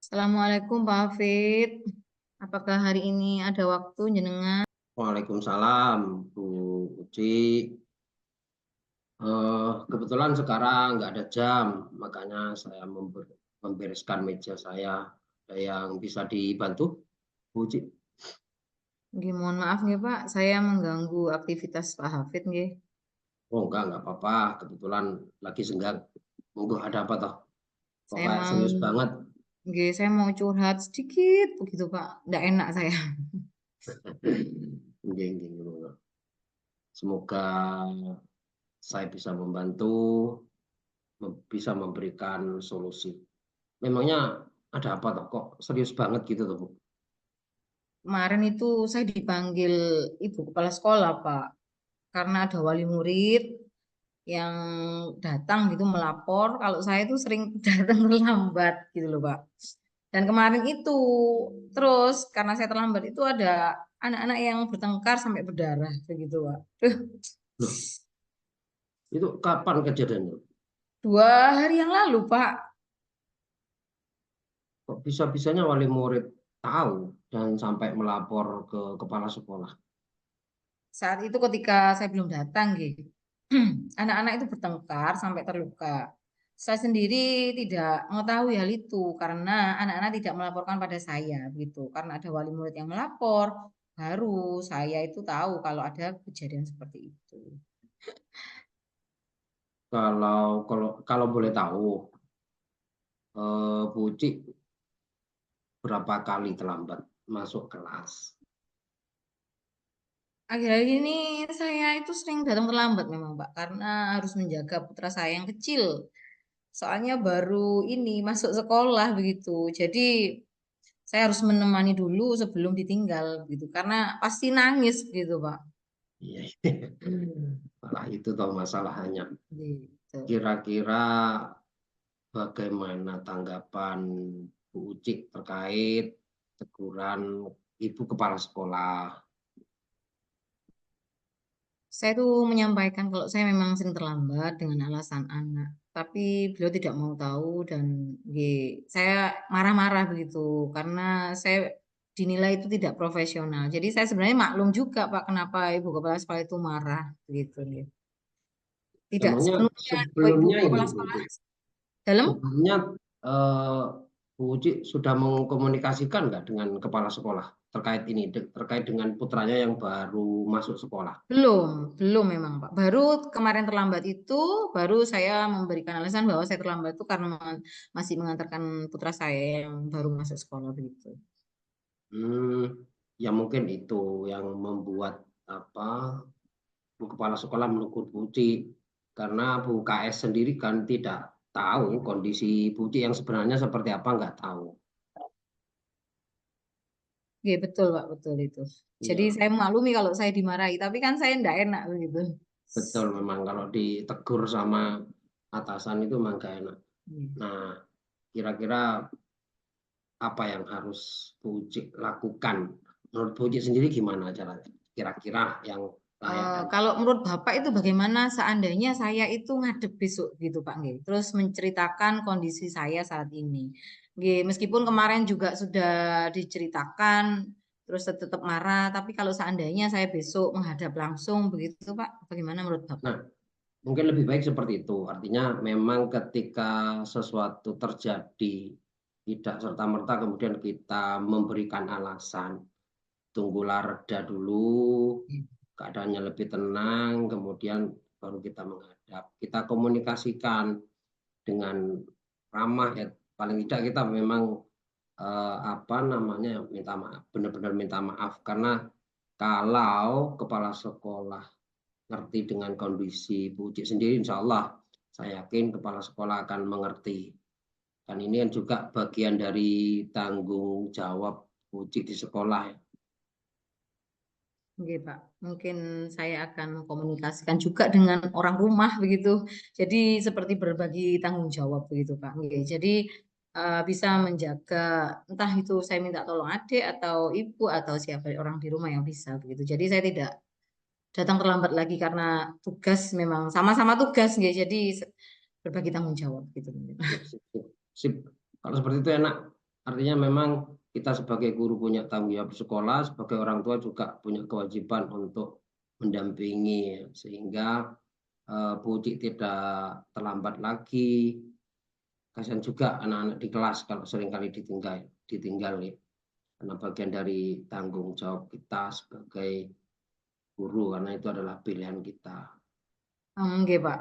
Assalamualaikum Pak Hafid. Apakah hari ini ada waktu jenengan? Waalaikumsalam, Bu Uci. Kebetulan sekarang nggak ada jam, makanya saya membereskan meja saya. Ada yang bisa dibantu, Bu Uci? Nggih, mohon maaf nggih Pak, saya mengganggu aktivitas Pak Hafid nggih. Oh nggak apa-apa. Kebetulan lagi senggang. Monggo, ada apa toh? Kok Saya kayak mau serius banget? nggih, saya mau curhat sedikit begitu Pak. Nggak enak saya. Nggih, nggih, monggo. Semoga saya bisa membantu, bisa memberikan solusi. Memangnya ada apa toh? Kok serius banget gitu tuh, Bu? Kemarin itu saya dipanggil Ibu Kepala Sekolah Pak, karena ada wali murid yang datang gitu melapor kalau saya itu sering datang terlambat gitu loh Pak. Dan kemarin itu terus karena saya terlambat itu ada anak-anak yang bertengkar sampai berdarah begitu Pak. Loh, itu kapan kejadiannya? 2 hari yang lalu Pak. Kok bisa-bisanya wali murid tahu dan sampai melapor ke kepala sekolah? Saat itu ketika saya belum datang gitu. Anak-anak itu bertengkar sampai terluka. Saya sendiri tidak mengetahui hal itu karena anak-anak tidak melaporkan pada saya gitu. Karena ada wali murid yang melapor, baru saya itu tahu kalau ada kejadian seperti itu. Kalau boleh tahu, Bu Uci berapa kali terlambat masuk kelas? Akhir-akhir ini saya itu sering datang terlambat memang Pak, karena harus menjaga putra saya yang kecil. Soalnya baru ini masuk sekolah begitu. Jadi saya harus menemani dulu sebelum ditinggal gitu, karena pasti nangis gitu Pak. Iya, malah itu toh masalahnya. Gitu. Kira-kira bagaimana tanggapan Bu Uci terkait teguran Ibu Kepala Sekolah? Saya tuh menyampaikan kalau saya memang sering terlambat dengan alasan anak, tapi beliau tidak mau tahu dan saya marah-marah begitu karena saya dinilai itu tidak profesional. Jadi saya sebenarnya maklum juga Pak kenapa Ibu Kepala Sekolah itu marah begitu. Gitu. Tidak Emangnya sepenuhnya Ibu sebelumnya ini Kepala Bu Sekolah Uci, dalam. sebelumnya Bu Uci sudah mengkomunikasikan nggak dengan kepala sekolah terkait ini, terkait dengan putranya yang baru masuk sekolah? Belum, belum memang Pak. Baru kemarin terlambat itu, baru saya memberikan alasan bahwa saya terlambat itu karena masih mengantarkan putra saya yang baru masuk sekolah begitu. Ya mungkin itu yang membuat apa Bu Kepala Sekolah menegur Bu Uci, karena Bu KS sendiri kan tidak tahu kondisi Bu Uci yang sebenarnya seperti apa, nggak tahu. Iya betul Pak, betul itu. Jadi Iya, saya maklumi kalau saya dimarahi, tapi kan saya tidak enak begitu. betul, memang kalau ditegur sama atasan itu memang nggak enak. Hmm. Nah, kira-kira apa yang harus Bu Uci lakukan? Menurut Bu Uci sendiri gimana caranya? Kira-kira yang layak dan Kalau menurut Bapak itu bagaimana seandainya saya itu ngadep besok gitu Pak Nggih. Terus menceritakan kondisi saya saat ini. Nggih, meskipun kemarin juga sudah diceritakan terus tetap marah, tapi kalau seandainya saya besok menghadap langsung begitu Pak, bagaimana menurut Bapak? nah, mungkin lebih baik seperti itu. Artinya memang ketika sesuatu terjadi tidak serta-merta kemudian kita memberikan alasan. Tunggulah reda dulu, keadaannya lebih tenang, kemudian baru kita menghadap. Kita komunikasikan dengan ramah ya. Paling tidak kita memang apa namanya minta maaf, benar-benar minta maaf karena kalau kepala sekolah ngerti dengan kondisi Bu Uci sendiri, insya Allah saya yakin kepala sekolah akan mengerti. Dan ini kan juga bagian dari tanggung jawab Bu Uci di sekolah ya. Oke, Pak. Mungkin saya akan mengkomunikasikan juga dengan orang rumah begitu. Jadi seperti berbagi tanggung jawab begitu, Pak. Oke, jadi bisa menjaga entah itu saya minta tolong adik atau ibu atau siapa orang di rumah yang bisa begitu. Jadi saya tidak datang terlambat lagi karena tugas memang sama-sama tugas, nggih. Jadi berbagi tanggung jawab gitu. Sip, sip, sip. Kalau seperti itu enak. Artinya memang kita sebagai guru punya tanggung jawab sekolah, sebagai orang tua juga punya kewajiban untuk mendampingi, sehingga Bu Uci tidak terlambat lagi. Kasihan juga anak-anak di kelas kalau seringkali ditinggal ya. Karena bagian dari tanggung jawab kita sebagai guru, karena itu adalah pilihan kita. Nggih, Pak.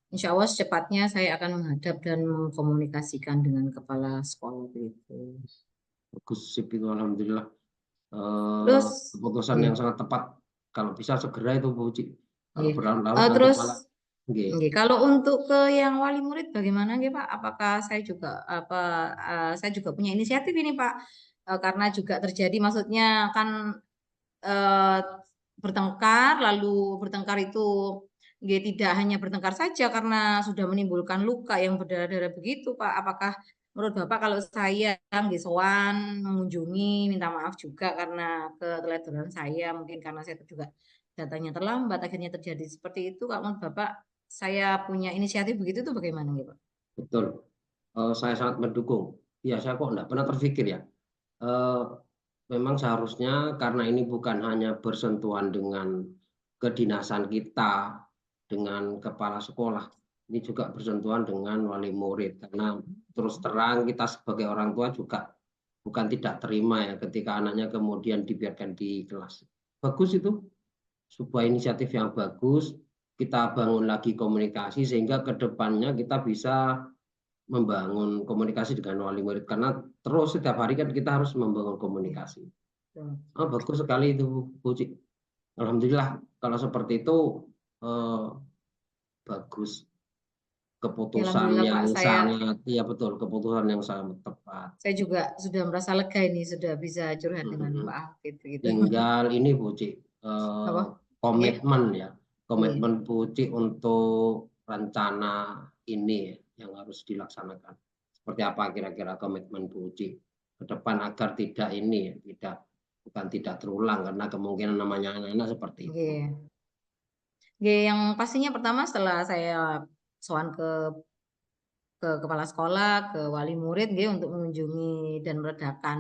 Insya Allah secepatnya saya akan menghadap dan mengkomunikasikan dengan kepala sekolah itu. Bagus sip itu alhamdulillah. Terus, Keputusan yang nggih, sangat tepat. Kalau bisa segera itu Bu Uci. Kalau nggih. berlarut-larut nanti Terus, malah nggih. nggih, kalau untuk ke yang wali murid bagaimana nggih, Pak? Apakah saya juga saya juga punya inisiatif ini, Pak? Karena juga terjadi maksudnya kan eh, bertengkar, lalu bertengkar itu nggih, tidak hanya bertengkar saja karena sudah menimbulkan luka yang berdarah-darah begitu, Pak. Apakah menurut Bapak kalau saya nggih sowan mengunjungi minta maaf juga karena keteledoran saya, mungkin karena saya juga datanya terlambat akhirnya terjadi seperti itu, kalau menurut Bapak saya punya inisiatif begitu tuh bagaimana nggih, Pak? Betul. Saya sangat mendukung. Ya, saya kok enggak pernah terfikir ya. Eh, Memang seharusnya karena ini bukan hanya bersentuhan dengan kedinasan kita, dengan kepala sekolah, ini juga bersentuhan dengan wali murid. Karena terus terang kita sebagai orang tua juga bukan tidak terima ya ketika anaknya kemudian dibiarkan di kelas. Bagus itu, sebuah inisiatif yang bagus. Kita bangun lagi komunikasi sehingga ke depannya kita bisa membangun komunikasi dengan wali murid, karena terus setiap hari kan kita harus membangun Iya, komunikasi. betul. Oh, bagus sekali itu Bu Cik. Alhamdulillah kalau seperti itu eh, bagus, Ya, keputusan alhamdulillah Pak, yang sangat, ya betul, keputusan yang sangat tepat. saya juga sudah merasa lega ini sudah bisa curhat dengan Pak Hafid gitu. Tinggal ini Bu Cik, Apa? Ya, komitmen ya, iya. komitmen Bu Cik untuk rencana ini yang harus dilaksanakan. Seperti apa kira-kira komitmen Bu Cik ke depan agar tidak ini, tidak bukan tidak terulang, karena kemungkinan namanya anak-anak seperti itu. Iya. Iya, yang pastinya pertama setelah saya sowan ke kepala sekolah, ke wali murid gitu untuk mengunjungi dan meredakan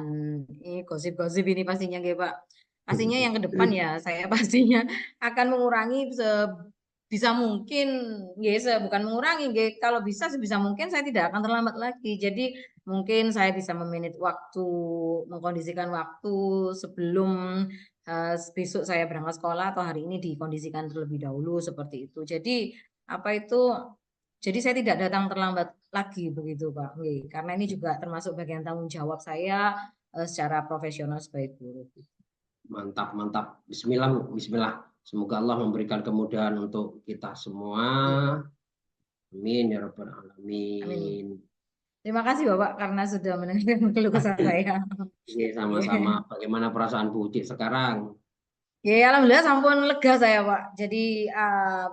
ini gosip-gosip ini pastinya gitu, Pak. Pastinya yang ke depan ya saya pastinya akan mengurangi bisa mungkin gitu, bukan mengurangi gitu. Kalau bisa sebisa mungkin saya tidak akan terlambat lagi. Jadi mungkin saya bisa memanage waktu, mengkondisikan waktu sebelum besok saya berangkat sekolah atau hari ini dikondisikan terlebih dahulu seperti itu. Jadi apa itu jadi saya tidak datang terlambat lagi begitu Pak. Nggih, karena ini juga termasuk bagian tanggung jawab saya secara profesional sebagai guru. Mantap, mantap. Bismillah, Bismillah. Semoga Allah memberikan kemudahan untuk kita semua. Iya, Amin ya rabbal amin. alamin. Terima kasih Bapak karena sudah mendengarkan keluh kesah saya. Oke, sama-sama. Iya. Bagaimana perasaan Bu Uci sekarang? Ya, alhamdulillah sampun lega saya, Pak. Jadi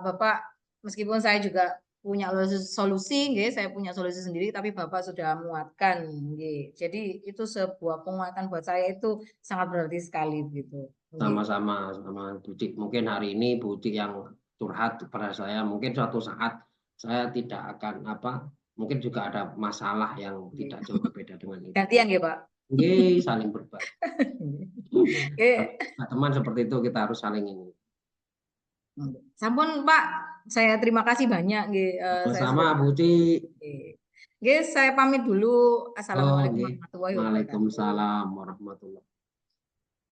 Bapak meskipun saya juga punya solusi, nggih, saya punya solusi sendiri, tapi Bapak sudah menguatkan, nggih. Jadi itu sebuah penguatan buat saya itu sangat berarti sekali gitu. Nggih. Sama-sama sama Bu Uci. Mungkin hari ini Bu Uci yang curhat pada saya. Mungkin suatu saat saya tidak akan apa, mungkin juga ada masalah yang Nggih. tidak jauh berbeda dengan itu. Gantian nggih, Pak. Oke, saling berbagi. Oke. Nah, teman seperti itu kita harus saling ini. Sampun, Pak. Saya terima kasih banyak, nggih. Saya Sama-sama sudah Bu Uci. nggih. Nggih, saya pamit dulu. Oh, Assalamualaikum oke. warahmatullahi wabarakatuh. Waalaikumsalam warahmatullahi